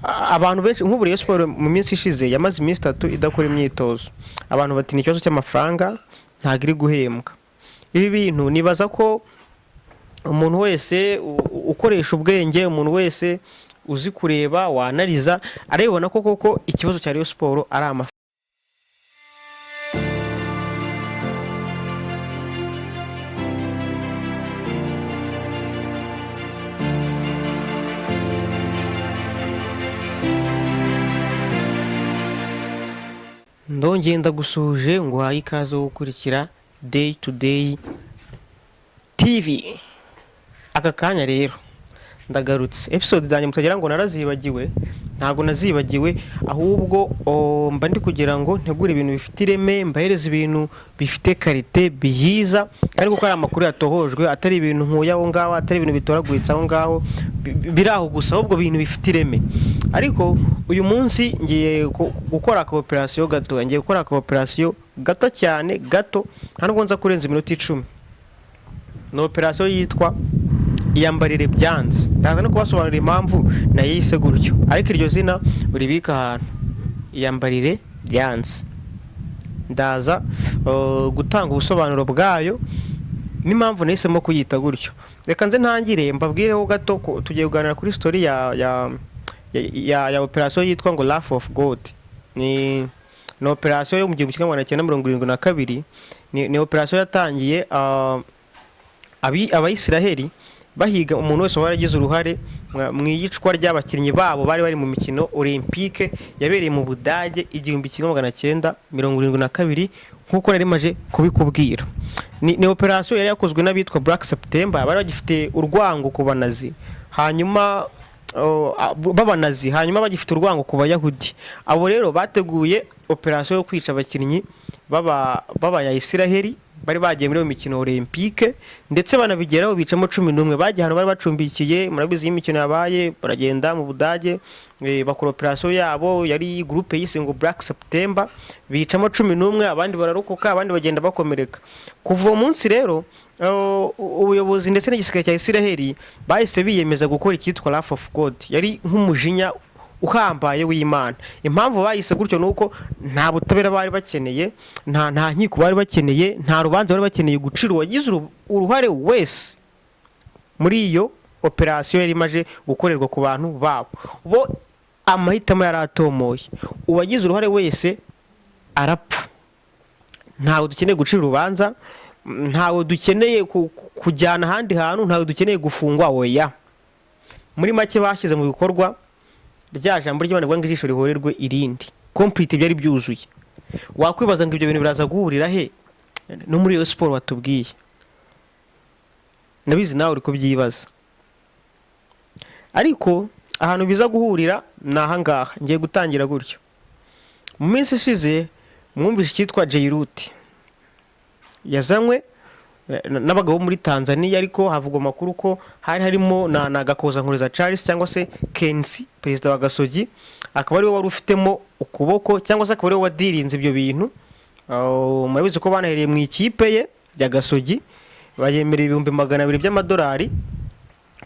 abantu benshi nk'ubu Rayon Sport mu minsi ishize yamaze iminsi 3 idakora imyitozo, abantu bati ni ikibazo cy'amafaranga ntabwo iri guhembwa. Ibi bintu nibaza ko umuntu wese ukoresha ubwenge, umuntu wese uzi kureba wanariza arabibona ko koko ikibazo cya Rayon Sport ari amafaranga. Ndongeye ndagusuje ngo haye ikaze wo gukurikira Day to Day TV. Aka kanya rero ndagarutse episode zanjye mutagira ngo narazibagiwe, ntago nazibagiwe, ahubwo mba ndi kugira ngo ntegure ibintu bifite ireme, mbahereza ibintu bifite karite byiza, ariko ko ari amakuru yatohojwe, atari ibintu nkuyaho ngaho, atari ibintu bitoraguritse aho ngaho, biraho gusa, ahubwo ibintu bifite ireme. Ariko uyu munsi ngiye gukora operation gato, ngiye gukora operation gato cyane, gato nta nubwo nza kurenza iminota 10. No operation yitwa iyambarire byanze. Ndaza no kubasobanurira impamvu nayise gutyo, ariko iryo zina uribika ahantu, iyambarire byanze. Ndaza gutanga ubusobanuro bwayo n'impamvu nahisemo kuyita gutyo. Reka nze ntangire mbabwireho gato ko tugiye kuganira kuri story ya operation yitwa ngo Laugh of God. Ni operation yo mu 1972. Ni operation yatangiye abayisiraheli bahiga umuntu wese waragize uruhare mu iyicwa ry'abakinnyi babo bari mu mikino Olympique yabereye mu Budage 1972 nkuko nari maje kubikubwira. Ni operation yari yakozwe n'abitwa Black September, bari bagifite urwango ku banazi, hanyuma babanazi, hanyuma bagifite urwango ku bayahudi. Abo rero bateguye operation yo kwica abakinnyi baba ya Isiraheli bari bagiye muri mikino Olympique, ndetse banabigeraho bicamo 11 bagiye hano bari bacumbikiye. Murabizi imikino yabaye, baragenda mu Budage bakora operation yabo, yari groupe yise ngo Black September, bicamo 11, abandi bararokoka, abandi bagenda bakomereka. Kuva umunsi rero ubuyobozi ndetse n'igisirikare cya Isiraheli bahise biyemeza gukora icyitwa Laugh of God, yari nk'umujinya uhambaye w'Imana. Impamvu bayise gutyo nuko nta butabera bari bakeneye, nta nkiko bari bakeneye, nta rubanza bari bakeneye gucira uwagize uruhare wese muri iyo operation yari maje gukorerwa ku bantu babo. Bo amahitamo yaratomoye, uwagize uruhare wese arapfa. Ntawe dukeneye gucira urubanza, ntawe dukeneye kujyana ahandi hantu, ntawe dukeneye gufungwa. Oya, muri make bashyize mu bikorwa rya jambo ry'Imana ngo ijisho rihorerwe irindi, complete byari byuzuye. Wakwibaza ngo ibyo bintu biraza guhurira he no muri Rayon Sport watubwiye? Nabizi nawe uri kubyibaza, ariko ahantu biza guhurira naha ngaha. Ngiye gutangira gutyo. Mu minsi ishize mwumvise cyitwa Jairut, yazanywe n'abagabo muri Tanzania, ariko havugwa makuru ko hari harimo na Gakoza Nkureza Charles cyangwa se Kensi, perezida wa Gasogi, akaba ari we wari ufitemo ukuboko, cyangwa se akaba ari we wadirinze ibyo bintu. Murabizi ko banahereye mu ikipe ye ya Gasogi, bayemerera $200,000 by'amadolari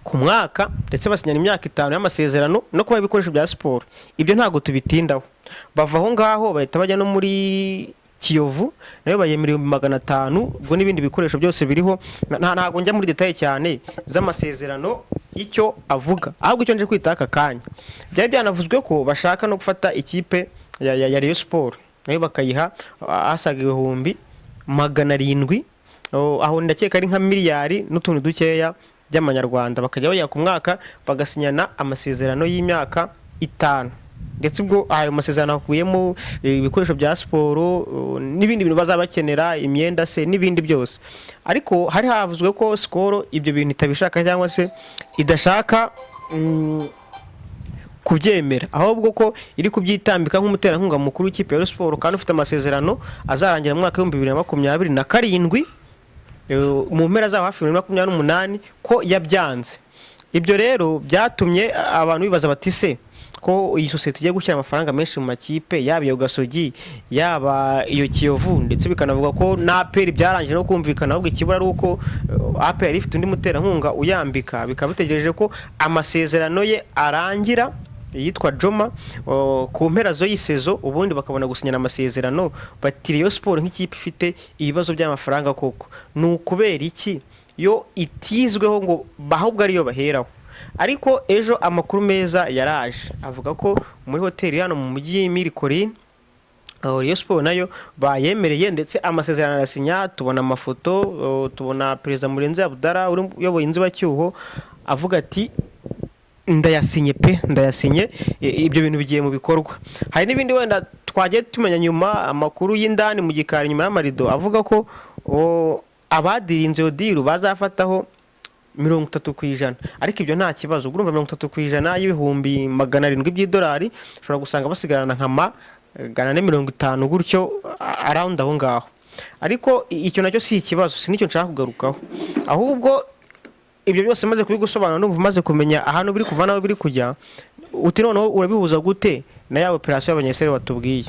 ku mwaka, ndetse basinyana imyaka 5 y'amasezerano no kuba ibikoresho bya sport. Ibyo ntago tubitindaho. Bava aho ngaho bahita bajya no muri Kiyovu, nayo bayemerera $500,000, ubwo n'ibindi bikoresho byose biriho. Ntago njya muri detail cyane z'amasezerano icyo avuga, ahubwo icyo nje kwita aka kanya, byari byanavuzwe ko bashaka no gufata ikipe ya Rayon Sport, nayo bakayiha asaga $700,000, aho ndakeka ari nka miliyari n'utuntu dukeya by'amanyarwanda, bakajya bajya ku mwaka bagasinyana amasezerano y'imyaka 5. Ndetse ubwo ayo masezerano akuyemo ibikoresho bya siporo n'ibindi bintu bazabakenera, imyenda se n'ibindi byose. Ariko hari havuzwe ko Skol ibyo bintu itabishaka cyangwa se idashaka kubyemera, ahubwo ko iri kubyitambika nk'umuterankunga mukuru w'ikipe ya Sport, kandi ufite amasezerano azarangira mu mwaka wa 2027 mu mpera za hafi 2028 ko yabyanze. Ibyo rero byatumye abantu bibaza bati se ko iyi societe igiye gushyira amafaranga menshi mu makipe, yaba iyo Gasogi, yaba iyo Kiyovu, ndetse bikanavuga ko na APR byarangije no kumvikana, ahubwo ikibura ari uko APR ifite undi muterankunga uyambika, bikaba bitegereje ko amasezerano ye arangira yitwa Joma ku mpera zo yisezo ubundi bakabona gusinyana amasezerano. Bati Rayon Sport nk'ikipe ifite ibibazo by'amafaranga koko ni ukubera iki yo itizweho ngo bahubwo ariyo baheraho. Ariko ejo amakuru meza yaraje avuga ko muri hoteli hano mu mujyi Mirikoline Rayon Sport nayo bayemereye ndetse amasezerano arasinya. Tubona amafoto, tubona Perezida Murenzi Abdallah uyoboye inzibacyuho avuga ati ndayasinye pe ndayasinye. Ibyo bintu bigiye mu bikorwa. Hari n'ibindi wenda twagiye tumenya nyuma amakuru y'indani mu gikari nyuma y'amarido avuga ko abadirinze odiru bazafataho 30%, ariko ibyo nta kibazo. Urumva 30% y'ibihumbi 700 by'idolari ushobora gusanga basigarana nka $150 gutyo around aho ngaho. Ariko icyo nacyo si ikibazo, si nicyo nshaka kugarukaho, ahubwo ibyo byose maze kubigusobanura numva maze kumenya ahantu biri kuva naho biri kujya. Uti noneho urabihuza gute na ya operation y'abanyeseri watubwiye?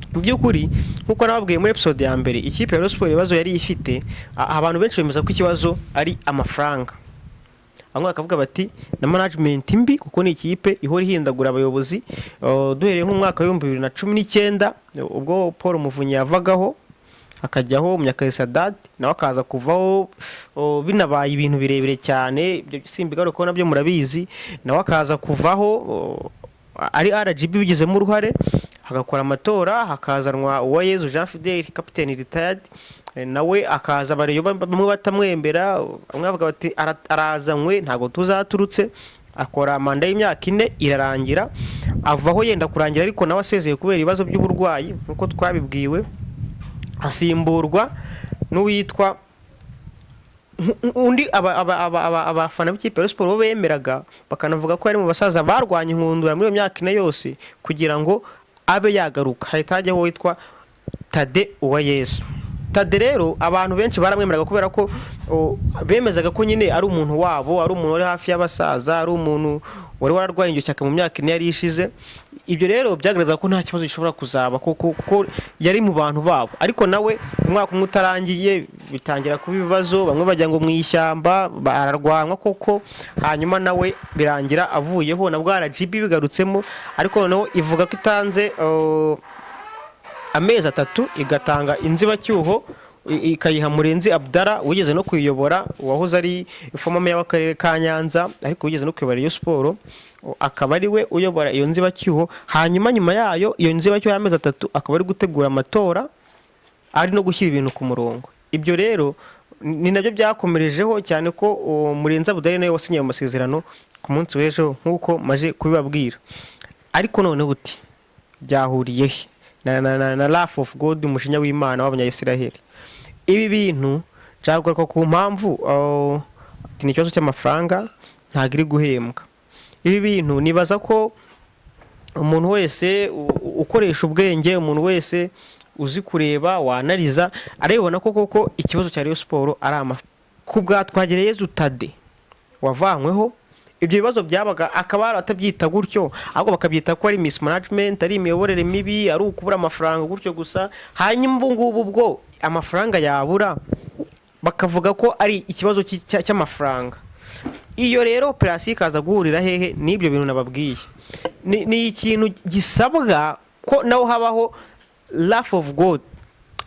Mu by'ukuri nkuko nababwiye muri episode ya mbere, ikipe ya Rayon Sport ibibazo yari ifite, abantu benshi bemeza ko ikibazo ari amafaranga. Bamwe bakavuga bati na management mbi kuko ni ikipe ihora ihindagura abayobozi. Duhereye nk'umwaka wa 2019 ubwo Paul Muvunyi yavagaho akajyaho Munyakazi Sadat nawe akaza kuvaho, binabaye ibintu birebire cyane ibyo simbigaruka nabyo murabizi. Nawe akaza kuvaho ari RGB bigizemo uruhare, hagakora amatora, hakazanwa Uwayezu Jean Fidel captain retired, nawe akaza bareyo bamwe batamwembera. Bamwe bavuga bati arazanywe ntago tuzaturutse, akora manda y'imyaka 4 irarangira, avaho yenda kurangira, ariko nawe asezeye kubera ibibazo by'uburwayi nkuko twabibwiwe, asimburwa n'uwitwa undi. Abafana b'ikipe ya Sport bo bemeraga bakanavuga ko ari mu basaza barwanya inkundura muri myaka 4 yose kugira ngo abe yagaruka. Hahita hajyaho witwa Tade Uwayezu. Tade rero abantu benshi baramwemeraga kubera ko bemezaga ko nyine ari umuntu wabo, ari umuntu wari hafi y'abasaza, ari umuntu wari wararwaye inyo cyaka mu myaka 4 yari ishize. Ibyo rero byagaragaza ko nta kibazo gishobora kuzaba kuko yari mu bantu babo. Ariko nawe umwaka umwe utarangiye bitangira kuba ibibazo, bamwe bajya ngo mu ishyamba bararwanwa koko, hanyuma nawe birangira avuyeho na bwa RGB bigarutsemo. Ariko noneho ivuga ko itanze amezi 3 igatanga inzibacyuho ikayiha Murenzi Abdallah wigeze no kuyobora, wahoze ari former mayor w'akarere ka Nyanza ariko wigeze no kuyobora Rayon Sport, akaba ari we uyobora iyo nzibacyuho. Hanyuma nyuma yayo iyo nzibacyuho y'amezi 3 akaba ari gutegura amatora, ari no gushyira ibintu ku murongo. Ibyo rero ni nabyo byakomerejeho cyane ko Murenzi Abdallah nawe wasinye amasezerano ku munsi w'ejo nkuko maje kubibabwira. Ariko none buti byahuriye he na Wrath of God, umushinya w'Imana w'Abanyayisiraheli? Ibi bintu cyagaruka ku mpamvu ni ikibazo cy'amafaranga ntabwo iri guhembwa. Ibi bintu nibaza ko umuntu wese ukoresha ubwenge, umuntu wese uzi kureba wanariza arabibona ko koko ikibazo cya Rayon Sport ari amafaranga. Ku bwa Twagirayezu Tade wavanyweho, ibyo bibazo byabaga akaba atabyita gutyo, ahubwo bakabyita ko ari mismanagement, ari imiyoborere mibi, ari ukubura amafaranga gutyo gusa. Hanyuma ngubu bwo amafaranga yabura bakavuga ko ari ikibazo cy'amafaranga. Iyo rero operation ikaza guhurira hehe n'ibyo bintu nababwiye, ni ikintu gisabwa ko naho habaho Wrath of God,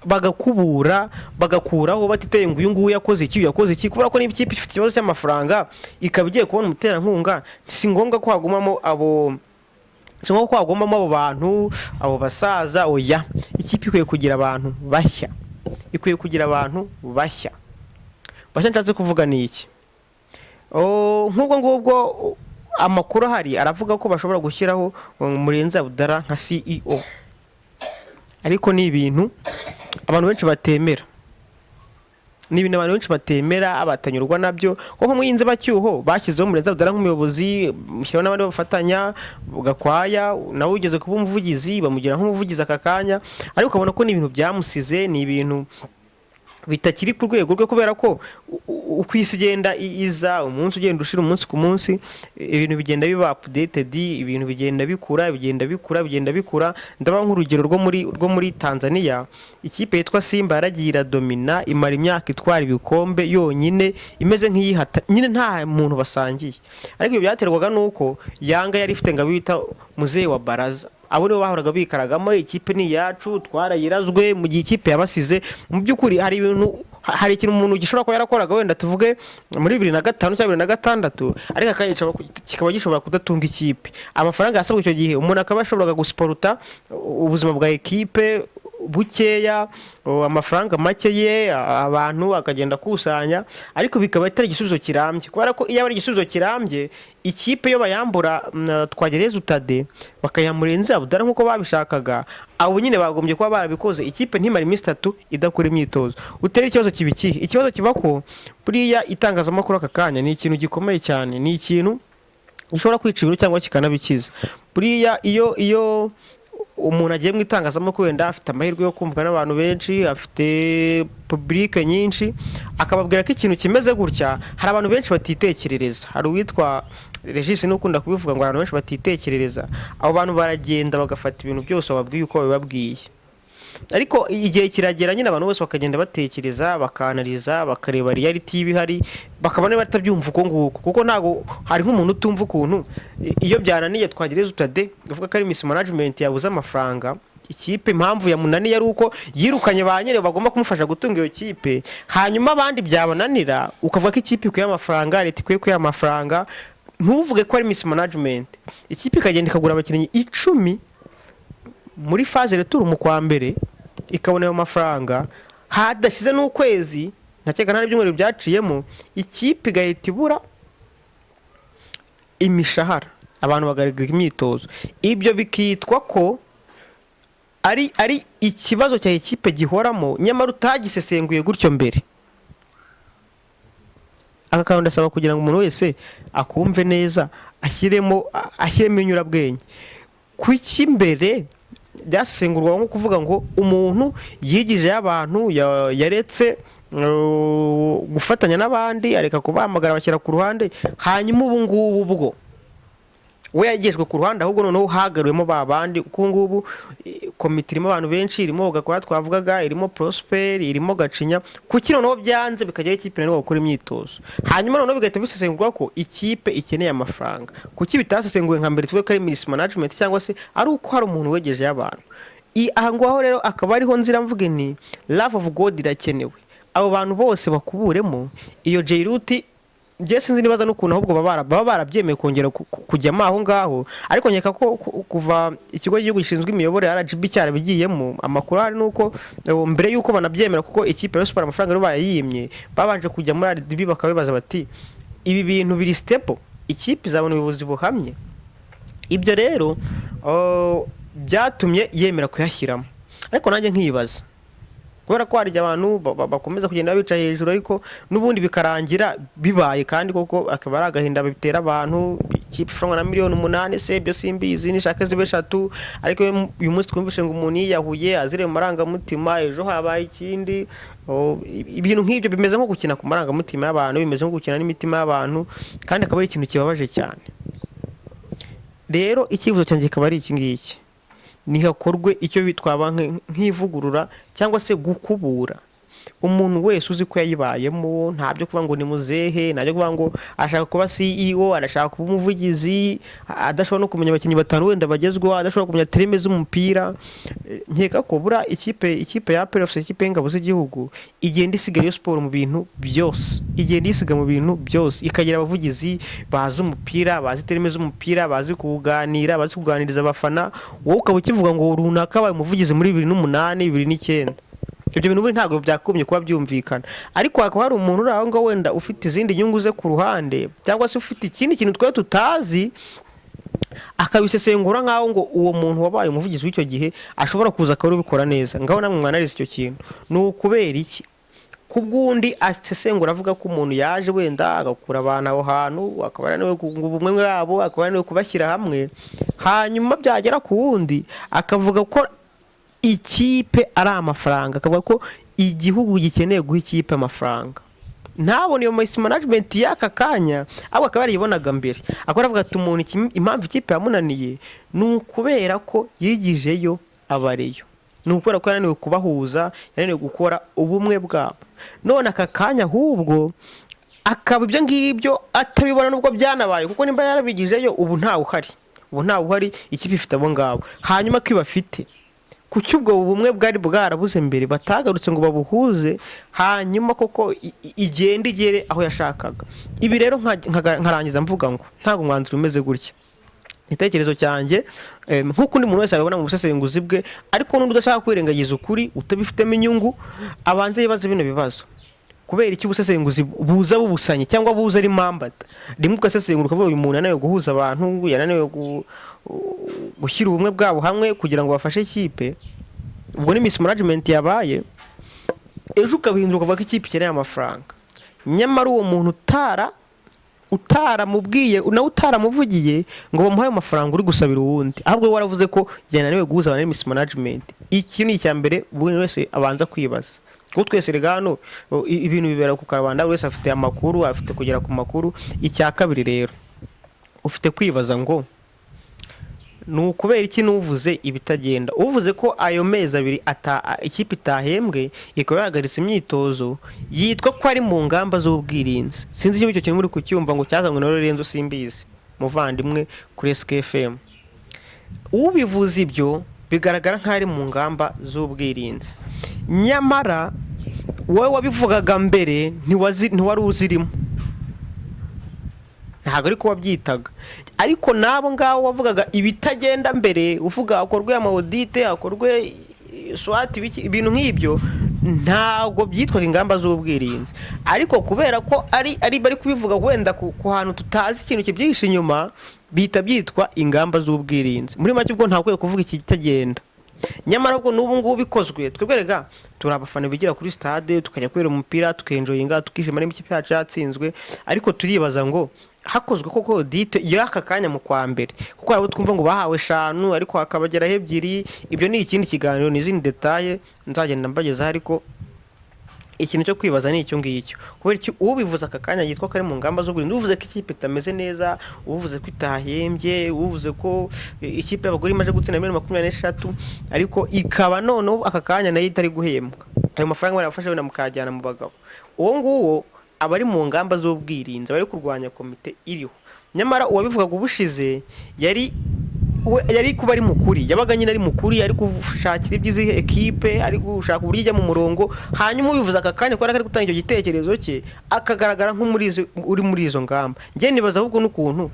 bagakubura bagakuraho batiteye ngo uyu nguyu yakoze iki kubera ko niba ikipe ifite ikibazo cy'amafaranga ikaba igiye kubona umuterankunga, si ngombwa ko hagumamo abo bantu, abo basaza. Oya, ikipe ikwiye kugira abantu bashya, nshatse kuvuga ni iki? Nk'ubwo ngubwo amakuru ahari aravuga ko bashobora gushyiraho Murenzi Abdallah nka CEO, ariko ni ibintu abantu benshi batemera, abatanyurwa nabyo. Kuko mu y'inzibacyuho bashyizeho Murenzi Abdallah nk'umuyobozi, mushyiraho n'abandi bafatanya, Gakwaya nawe ugeze kuba umuvugizi bamugira nk'umuvugizi aka kanya, ariko ukabona ko ni ibintu byamusize, ni ibintu bitakiri ku rwego rwe, kubera ko uko isi igenda iza, umunsi ugenda ushira umunsi ku munsi, ibintu bigenda biba updated, ibintu bigenda bikura bigenda bikura. Ndaba nk'urugero rwo muri Tanzania, ikipe yitwa Simba yaragiye iradomina, imara imyaka itwara ibikombe yonyine, imeze nk'iyihata nyine, nta muntu basangiye. Ariko ibyo byaterwaga nuko Yanga yari ifite ngo bita muzehe wa baraza, abo nibo bahoraga bikaragamo ikipe ni yacu, twarayirazwe, mu gihe ikipe yabasize. Mu by'ukuri hari ikintu umuntu gishobora kuba yarakoraga, wenda tuvuge muri 2005 cyangwa 2006, ariko kikaba gishobora kudatunga ikipe. Amafaranga yasabwe icyo gihe, umuntu akaba ashoboraga gusporta ubuzima bwa ekipe bukeya, amafaranga make ye, abantu akagenda kusanya, ariko bikaba atari igisubizo kirambye, kubera ko iyo ari igisubizo kirambye, ikipe yo bayambura Twagereza Utade bakayamurenza Abudara nkuko babishakaga, abo nyine bagombye kuba barabikoze, ikipe ntimara iminsi 3 idakora imyitozo. Utera ikibazo kibikihe, ikibazo kiba ko buriya itangazamakuru aka kanya ni ikintu gikomeye cyane, ni ikintu gishobora kwica ibintu cyangwa kikanabikiza. Buriya iyo umuntu agiye mu itangazamakuru, wenda afite amahirwe yo kumvwa n'abantu benshi, afite public nyinshi, akababwira ko ikintu kimeze gutya, hari abantu benshi batitekerereza. Hari uwitwa Regis n'ukunda kubivuga ngo abantu benshi batitekerereza, abo bantu baragenda bagafata ibintu byose bababwiye uko babibabwiye. Ariko igihe kiragera nyine abantu bose bakagenda batekereza, bakanaliza, bakareba reality y'ibihari, bakabona batabyumva uko nguko, kuko ntago hari nk'umuntu utumva ukuntu iyo byananiye Twagereza Utade uvuga ko ari miss management yabuze amafaranga ikipe, impamvu yamunaniye ari uko yirukanye ba nyere bagomba kumufasha gutunga iyo kipe, hanyuma abandi byabananira ukavuga ko ikipe ikuye amafaranga, leta ikuye amafaranga, ntuvuge ko ari miss management. Ikipe ikagenda ikagura abakinnyi 10 muri phase retour mu kwa mbere, ikabona ayo mafaranga hadashyize n'ukwezi, ntakeka nta byumweru byaciyemo, ikipe igahita ibura imishahara, abantu bagaragara imyitozo. Ibyo bikitwa ko ari ikibazo cya ikipe gihoramo, nyamara utagisesenguye gutyo mbere. Aka kantu ndasaba kugira ngo umuntu wese akumve neza, ashyiremo inyurabwenge. Kuki mbere byasengurwa nko kuvuga ngo umuntu yigije y'abantu, yaretse gufatanya n'abandi, areka kubahamagara bashyira ku ruhande, hanyuma ubu ngubu ubwo we yagejwe ku ruhande, ahubwo noneho hagaruwemo babandi. Uko ngubu komite irimo abantu benshi, irimo Gakora twavugaga, irimo Prosper, irimo Gacinya, kuki noneho byanze bikajya ikipe nayo gukora imyitozo, hanyuma noneho bigahita bisesengurwa ko ikipe ikeneye amafaranga. Kuki bitasesenguwe nka mbere tuvuge ko ari miss management, cyangwa se ari uko hari umuntu wegeje y'abantu. Aha ngaho rero akaba ariho nzira mvuge ni love of God irakenewe, abo bantu bose bakuburemo iyo Jairuti. Njye sinzi nibaza n'ukuntu ahubwo baba barabyemeye kongera kujyamo aho ngaho, ariko nkeka ko kuva ikigo cy'igihugu gishinzwe imiyoborere RGB cyarabigiyemo, amakuru ari nuko mbere yuko banabyemera, kuko ikipe yo Super amafaranga rero bayayimye, babanje kujya muri RGB bakabibaza bati ibi bintu biri step, ikipe izabona ubuyobozi buhamye. Ibyo rero byatumye yemera kuyashyiramo, ariko nanjye nkibaza, kubera ko hari abantu bakomeza kugenda bica hejuru, ariko n'ubundi bikarangira bibaye, kandi koko akaba ari agahinda bitera abantu. Ikipe ifungwa na miliyoni 8 se byo simbizi, nishaka zibe 3, ariko uyu munsi twumvishe ngo umuntu yiyahuye azire mu marangamutima, ejo habaye ikindi. Ibintu nk'ibyo bimeze nko gukina ku marangamutima y'abantu, bimeze nko gukina n'imitima y'abantu, kandi akaba ari ikintu kibabaje cyane. Rero ikibazo cyanjye kaba ari iki ngiki, nihakorwe icyo bitwaba nk'ivugurura cyangwa se gukubura. Umuntu wese uzi ko yayibayemo, ntabyo kuvuga ngo ni muzehe, ntabyo kuvuga ngo ashaka kuba CEO, arashaka kuba umuvugizi, adashobora no kumenya abakinnyi batanu wenda bagezweho, adashobora kumenya terime z'umupira. Nkeka ko bura ikipe ya PRFC, ikipe y'ingabo z'igihugu, igenda isiga iyo siporo mu bintu byose, igenda isiga mu bintu byose, ikagira abavugizi bazi umupira, bazi terime z'umupira, bazi kuganira, bazi kuganiriza abafana. Wowe ukaba ukivuga ngo runaka abaye umuvugizi muri 2008 2009, ibyo bintu buri ntago byakumye kuba byumvikana. Ariko hakaba hari umuntu uri aho ngo wenda ufite izindi nyungu ze ku ruhande, cyangwa se ufite ikindi kintu twe tutazi, akabisesengura nkaho ngo uwo muntu wabaye umuvugizi w'icyo gihe ashobora kuza akaba ubikora neza. Ngaho namwe mwanarize icyo kintu ni ukubera iki? Kubwundi asesengura avuga ko umuntu yaje wenda agakura abantu aho hantu, akaba ari nawe ubumwe bwabo, akaba ari nawe kubashyira hamwe, hanyuma byagera ku wundi akavuga ko ikipe ari amafaranga, akavuga ko igihugu gikeneye guha ikipe amafaranga, ntabone iyo management y'aka kanya abo akaba yaribonaga mbere, akora avuga ati umuntu impamvu ikipe yamunaniye ni ukubera ko yigijeyo abareyo, ni ukubera ko yananiwe kubahuza, yananiwe gukora ubumwe bwabo. None aka kanya ahubwo akaba ibyo ngibyo atabibona nubwo byanabaye, kuko nimba yarabigijeyo ubu ntawe uhari, ikipe ifite abo ngabo. Hanyuma ko ibafite kuki ubwo bumwe bwari bwarabuze mbere batagarutse ngo babuhuze, hanyuma koko igenda igere aho yashakaga. Ibi rero nkarangiza mvuga ngo ntabwo umwanzuro umeze gutya. Itekerezo cyanjye nk'uko undi muntu wese abibona mu busesenguzi bwe, ariko n'undi udashaka kwirengagiza ukuri utabifitemo inyungu, abanze yibaza bino bibazo. Kubera iki ubusesenguzi buza bubusanye cyangwa buza ari mambata, rimwe ugasesengura ukavuga uyu muntu yananiwe guhuza abantu, yananiwe gushyira ubumwe bwabo hamwe kugira ngo bafashe ikipe, ubwo ni mismanagement yabaye. Ejo ukabihindura ukavuga ko ikipe ikeneye amafaranga, nyamara uwo muntu utaramubwiye nawe utaramuvugiye ngo bamuhaye amafaranga uri gusabira uwundi, ahubwo waravuze ko yananiwe guhuza abantu na mismanagement. Iki ni icya mbere buri wese abanza kwibaza, kuko twese rega hano ibintu bibera ku karubanda, buri wese afite amakuru, afite kugera ku makuru. Icya kabiri rero ufite kwibaza ngo ni ukubera iki n'uvuze ibitagenda, uvuze ko ayo mezi abiri ikipe itahembwe ikaba yahagaritse imyitozo, yitwa ko ari mu ngamba z'ubwirinzi. Sinzi niba icyo kintu muri kucyumva ngo cyazanywe na Lorenzo simbizi muvandimwe kuri SKFM. Ubivuze ibyo bigaragara nk'ari mu ngamba z'ubwirinzi, nyamara wowe wabivugaga mbere ntiwari uzirimo, ntabwo ariko wabyitaga. Ariko nabo ngabo wavugaga ibitagenda mbere, uvuga akorwe audit, akorwe SWOT, ibintu nk'ibyo, ntabwo byitwaga ingamba z'ubwirinzi. Ariko kubera ko ari bari kubivuga wenda ku hantu tutazi ikintu kibyihishe inyuma, bita byitwa ingamba z'ubwirinzi. Muri make ubwo ntabwo kuvuga ikitagenda, nyamara ubwo n'ubu ngubu bikozwe. Twebwe rega turi abafana bigira kuri stade, tukajya kubera umupira, tukenjoyinga, tukishima n'ikipe yacu yatsinzwe, ariko turibaza ngo hakozwe koko audit y'aka kanya mu kwa mbere, kuko abo twumva ngo bahawe 5 ariko hakabageraho 2. Ibyo ni ikindi kiganiro, n'izindi detaye nzagenda mbageza. Ariko ikintu cyo kwibaza ni icyo ngicyo, kubera iki ubivuze aka kanya yitwa kare mu ngamba zo gurinda, uvuze ko ikipe itameze neza, uvuze ko itahembye, uvuze ko ikipe y'abagore imaze gutsinda 23, ariko ikaba none aka kanya nayo itari guhembwa. Ayo mafaranga barafashe wenda mukajyana mu bagabo, uwo nguwo abari mu ngamba z'ubwirinzi, bari kurwanya komite iriho. Nyamara uwabivugaga ubushize yari kuba ari mukuri, yabaga nyine ari mukuri, ari gushakira ibyizi ekipe, ari gushaka uburyo ijya mu murongo. Hanyuma ubivuze aka kanya ko ari gutanga icyo gitekerezo cye, akagaragara uri muri izo ngamba. Njye nibaza ahubwo n'ukuntu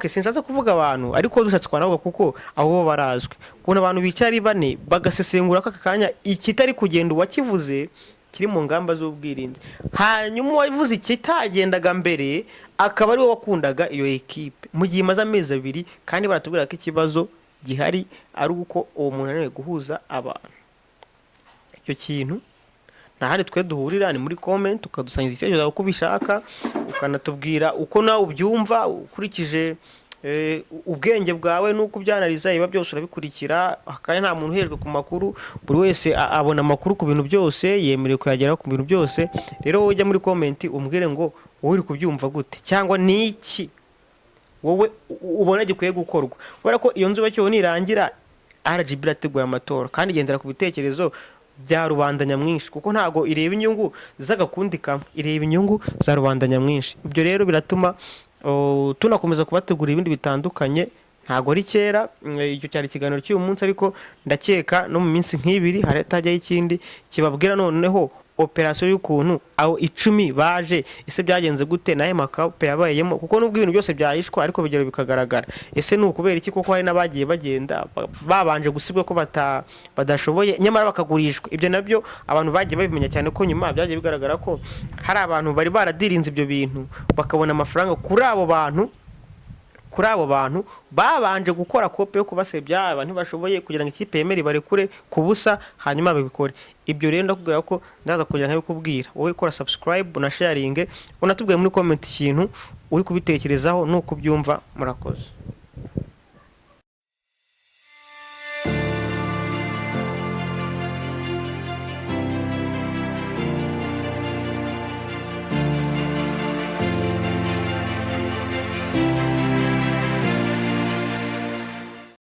sinzaza kuvuga abantu, ariko dushatse kwanavuga kuko abo barazwe, ukuntu abantu bicara ari bane bagasesengura ko aka kanya ikitari kugenda uwakivuze kiri mu ngamba z'ubwirinzi, hanyuma wavuze ikitagendaga mbere akaba ari wowe wakundaga iyo ekipe mu gihe imaze amezi 2, kandi baratubwira ko ikibazo gihari ari uko uwo muntu ananiwe guhuza abantu. Icyo kintu nta handi twe duhurira, ni muri comment, ukadusangiza icyo uko ubishaka, ukanatubwira uko nawe ubyumva ukurikije ubwenge bwawe nuko byanariza. Iba byose urabikurikira, kandi nta muntu uhejwe ku makuru, buri wese abona amakuru ku bintu byose, yemerewe kuyageraho ku bintu byose. Rero wowe ujya muri comment umbwire ngo wowe uri kubyumva gute, cyangwa niki wowe ubona gikwiye gukorwa, kubera ko iyo nzu bacyo nirangira RGB irateguye amatora kandi igendera ku bitekerezo bya rubanda nyamwinshi, kuko ntago ireba inyungu z'agakundi kamwe, ireba inyungu za rubanda nyamwinshi. Ibyo rero biratuma tunakomeza kubategura ibindi bitandukanye. Ntago ari kera icyo cyari ikiganiro cy'uyu munsi, ariko ndakeka no mu minsi nk'ibiri hatajyaho ikindi kibabwira noneho operasiyo y'ukuntu aho 10 baje, ese byagenze gute, naye makape yabayemo, kuko nubwo ibintu byose byahishwa ariko bigero bikagaragara. Ese ni ukubera iki koko hari nabagiye bagenda babanje gusibwa ko badashoboye, nyamara bakagurishwa. Ibyo nabyo abantu bagiye babimenya cyane ko nyuma byagiye bigaragara ko hari abantu bari baradirinze ibyo bintu bakabona amafaranga kuri abo bantu babanje gukora kope yo kubasebya abantu bashoboye kugira ngo ikipe yemere barekure ku busa, hanyuma babikore. Ibyo rero ndakubwira ko ndaza kugira nkabikubwira, wowe kora subscribe na sharing, unatubwiye muri comment ikintu uri kubitekerezaho nuko byumva. Murakoze.